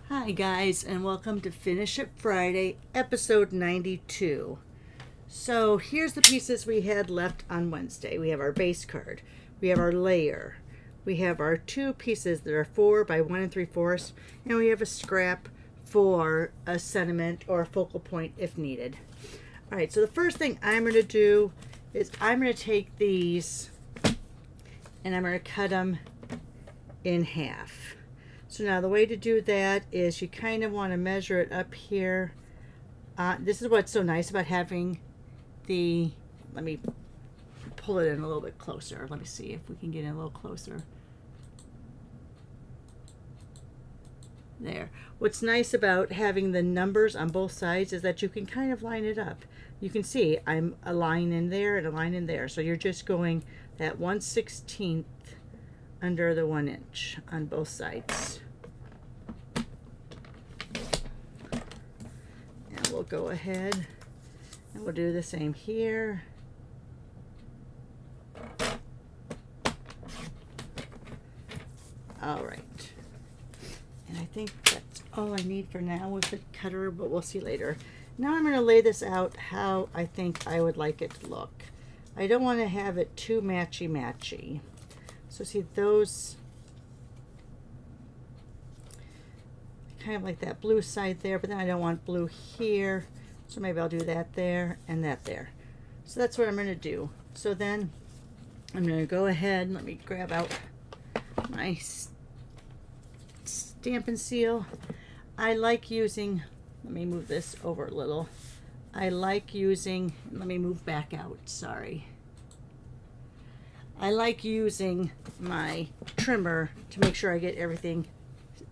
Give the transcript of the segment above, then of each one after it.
Hi guys, and welcome to Finish It Friday, episode 92. So here's the pieces we had left on Wednesday. We have our base card, we have our layer, we have our two pieces that are 4 by 1 3/4, and we have a scrap for a sentiment or a focal point if needed. Alright, so the first thing I'm going to do is I'm going to take these and I'm going to cut them in half. So now the way to do that is you kind of want to measure it up here. This is what's so nice about having the, let me pull it in a little bit closer. Let me see if we can get in a little closer. There. What's nice about having the numbers on both sides is that you can kind of line it up. You can see I'm a line in there and a line in there. So you're just going that 1/16 under the 1 inch on both sides. And we'll go ahead and we'll do the same here. All right. And I think that's all I need for now with the cutter, but we'll see later. Now I'm going to lay this out how I think I would like it to look. I don't want to have it too matchy-matchy. So see those, kind of like that blue side there, but then I don't want blue here. So maybe I'll do that there and that there. So that's what I'm going to do. So then I'm going to go ahead, let me grab out my Stampin' Seal. I like using, let me move this over a little. I like using, let me move back out, sorry. I like using my trimmer to make sure I get everything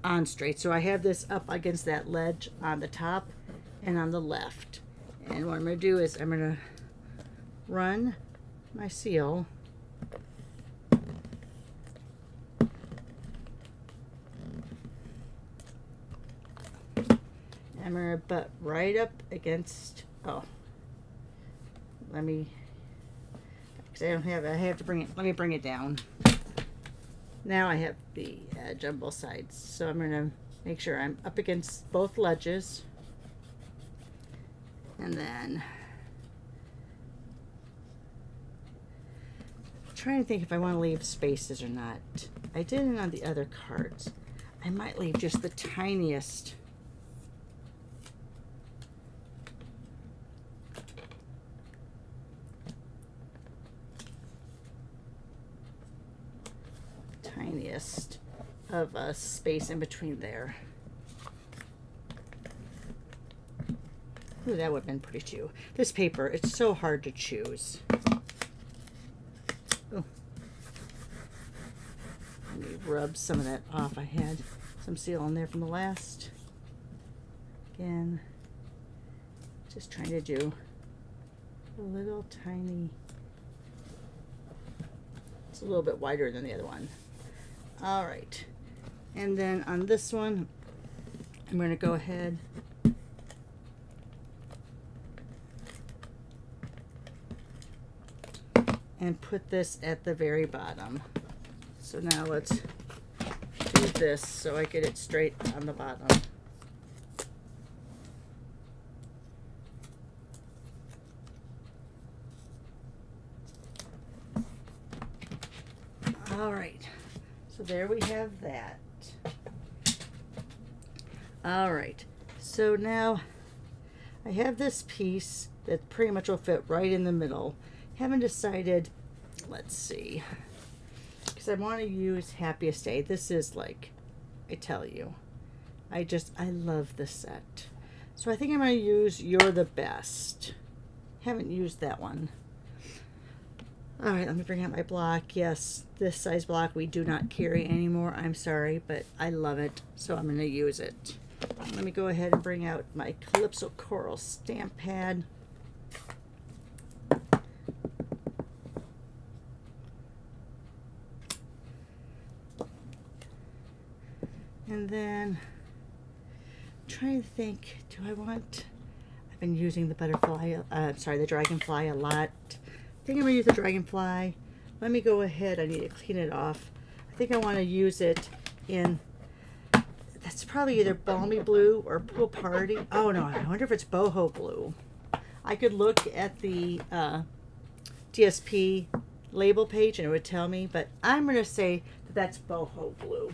on straight. So I have this up against that ledge on the top and on the left. And what I'm going to do is I'm going to run my seal I'm going to butt right up against, oh, let me, I don't have it. I have to bring it. Let me bring it down. Now I have the edge on both sides. So I'm going to make sure I'm up against both ledges. And then I'm trying to think if I want to leave spaces or not. I didn't on the other cards. I might leave just the tiniest. Tiniest of a space in between there. Ooh, that would have been pretty too. This paper, it's so hard to choose. Oh, let me rub some of that off. I had some seal on there from the last. Again, just trying to do a little tiny. It's a little bit wider than the other one. All right, and then on this one, I'm going to go ahead and put this at the very bottom. So now let's do this so I get it straight on the bottom. All right. So there we have that. All right, so now I have this piece that pretty much will fit right in the middle. Haven't decided, let's see, because I want to use Happiest Day. This is like, I tell you, I love this set. So I think I'm going to use You're the Best. Haven't used that one. All right, let me bring out my block. Yes, this size block we do not carry anymore. I'm sorry, but I love it, so I'm going to use it. Let me go ahead and bring out my Calypso Coral stamp pad. And then I'm trying to think, do I want, I've been using the butterfly, the dragonfly a lot. I think I'm going to use the dragonfly. Let me go ahead. I need to clean it off. I think I want to use it in That's probably either balmy blue or pool party. Oh no, I wonder if it's boho blue. I could look at the DSP label page and it would tell me, but I'm going to say that that's boho blue.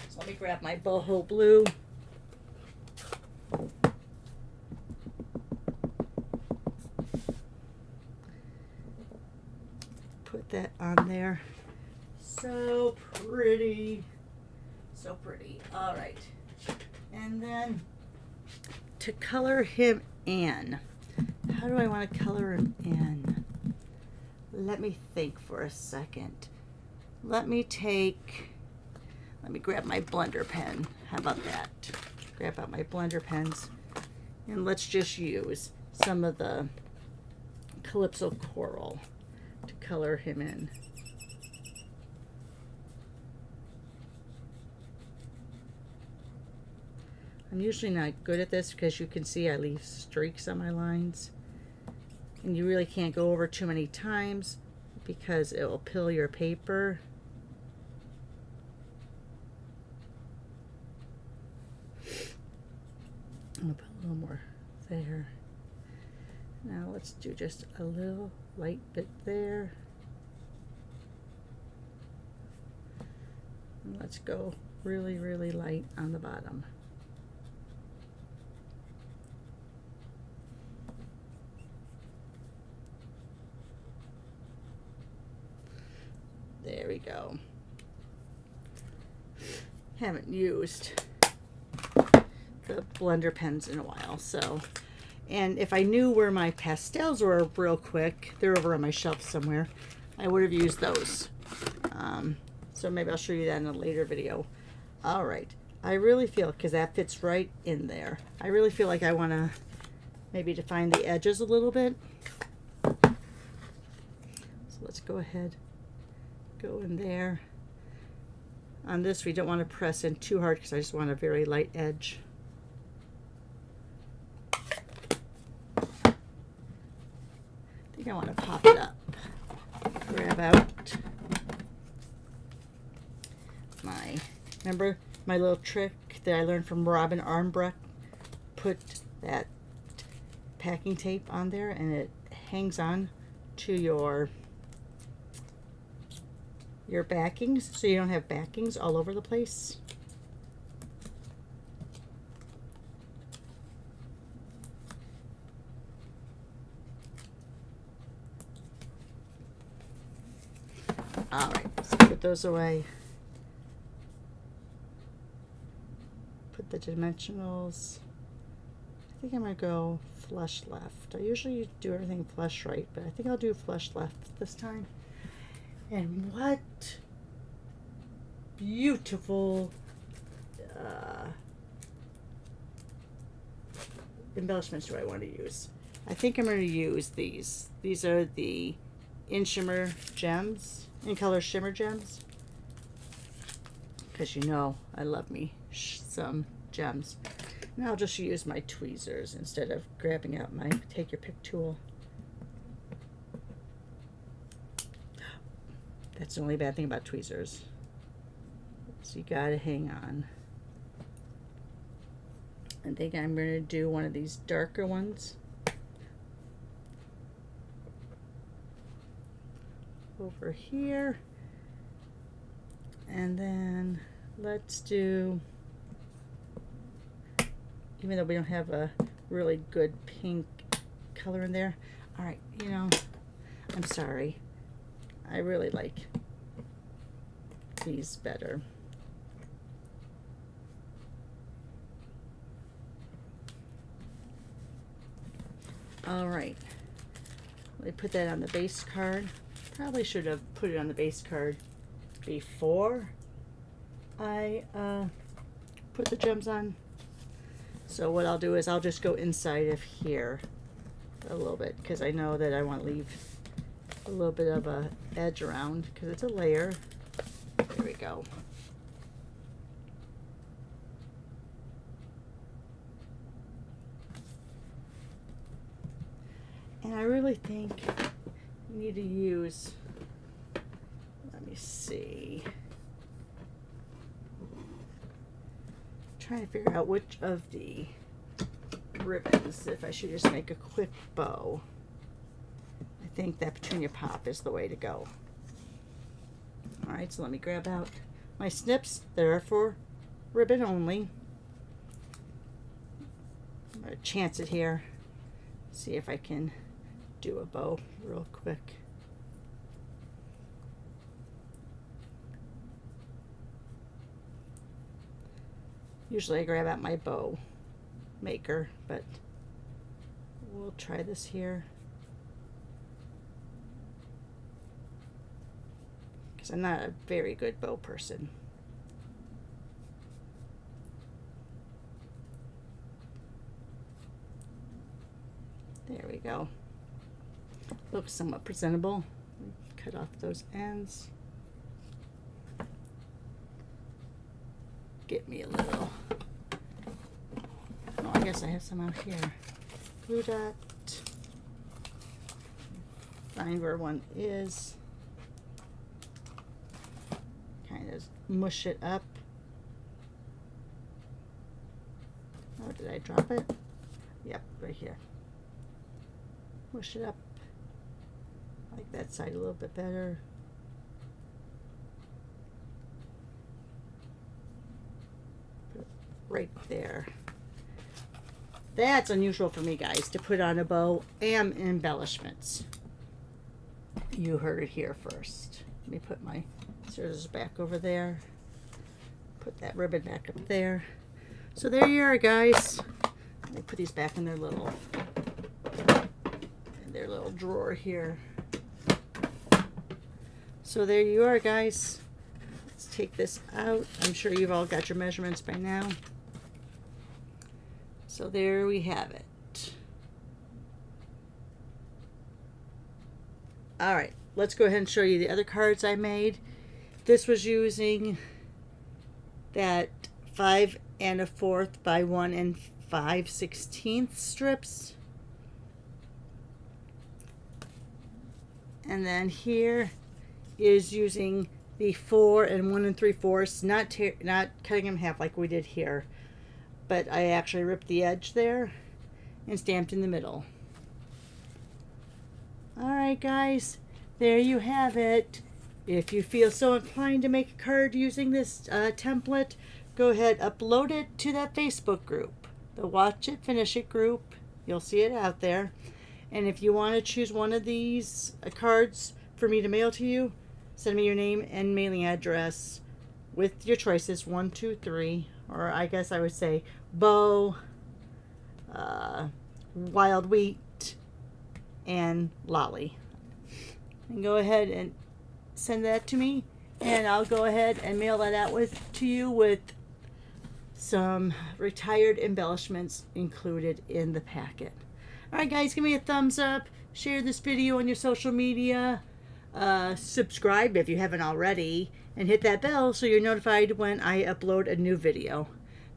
So let me grab my boho blue. Put that on there. So pretty. So pretty. All right. And then to color him in, how do I want to color him in? Let me think for a second. Let me grab my blender pen. How about that? Grab out my blender pens and let's just use some of the Calypso Coral to color him in. I'm usually not good at this because you can see I leave streaks on my lines. And you really can't go over too many times because it will pill your paper. I'm gonna put a little more there. Now let's do just a little light bit there. And let's go really, really light on the bottom. There we go. Haven't used the blender pens in a while, so. And if I knew where my pastels were real quick, they're over on my shelf somewhere, I would have used those. So maybe I'll show you that in a later video. All right. I really feel, because that fits right in there, I really feel like I want to maybe define the edges a little bit. So let's go ahead. Go in there. On this, we don't want to press in too hard because I just want a very light edge. I think I want to pop it up. Grab out remember my little trick that I learned from Robin Armbrecht? Put that packing tape on there and it hangs on to your backings, so you don't have backings all over the place. All right, let's put those away. Put the dimensionals. I think I'm gonna go flush left. I usually do everything flush right, but I think I'll do flush left this time. And what beautiful embellishments do I want to use? I think I'm going to use these. These are the In Color Shimmer Gems. Because you know I love me some gems. And I'll just use my tweezers instead of grabbing out my take your pick tool. That's the only bad thing about tweezers. So you gotta hang on. I think I'm gonna do one of these darker ones. Over here. And then let's do, even though we don't have a really good pink color in there. All right, you know, I'm sorry. I really like these better. All right, let me put that on the base card. Probably should have put it on the base card before I put the gems on. So what I'll do is I'll just go inside of here a little bit because I know that I want to leave a little bit of a edge around because it's a layer. There we go. And I really think you need to use, let me see. trying to figure out which of the ribbons, if I should just make a quick bow. I think that Petunia Pop is the way to go. Alright, so let me grab out my snips that are for ribbon only. I'm going to chance it here. See if I can do a bow real quick. Usually I grab out my bow maker, but we'll try this here. Because I'm not a very good bow person. There we go. Looks somewhat presentable. Cut off those ends. Get me a little. Oh, I guess I have some out here. Glue dot. Find where one is. Kind of mush it up. Oh, did I drop it? Yep, right here. Mush it up. I like that side a little bit better. Put it right there. That's unusual for me, guys, to put on a bow and embellishments. You heard it here first. Let me put my scissors back over there. Put that ribbon back up there. So there you are, guys. Let me put these back in their little drawer here. So there you are, guys. Let's take this out. I'm sure you've all got your measurements by now. So there we have it. All right, let's go ahead and show you the other cards I made. This was using that 5 1/4 by 1 5/16 strips. And then here is using the 4 1 3/4, not cutting them in half like we did here, but I actually ripped the edge there and stamped in the middle. Alright guys, there you have it. If you feel so inclined to make a card using this template, go ahead, upload it to that Facebook group, the Watch It Finish It group. You'll see it out there. And if you want to choose one of these cards for me to mail to you, send me your name and mailing address with your choices, 1, 2, 3, or I guess I would say bow, wild wheat, and lolly. And go ahead and send that to me, and I'll go ahead and mail that out to you with some retired embellishments included in the packet. Alright guys, give me a thumbs up, share this video on your social media, subscribe if you haven't already, and hit that bell so you're notified when I upload a new video.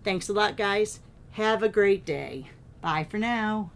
Thanks a lot guys, have a great day. Bye for now.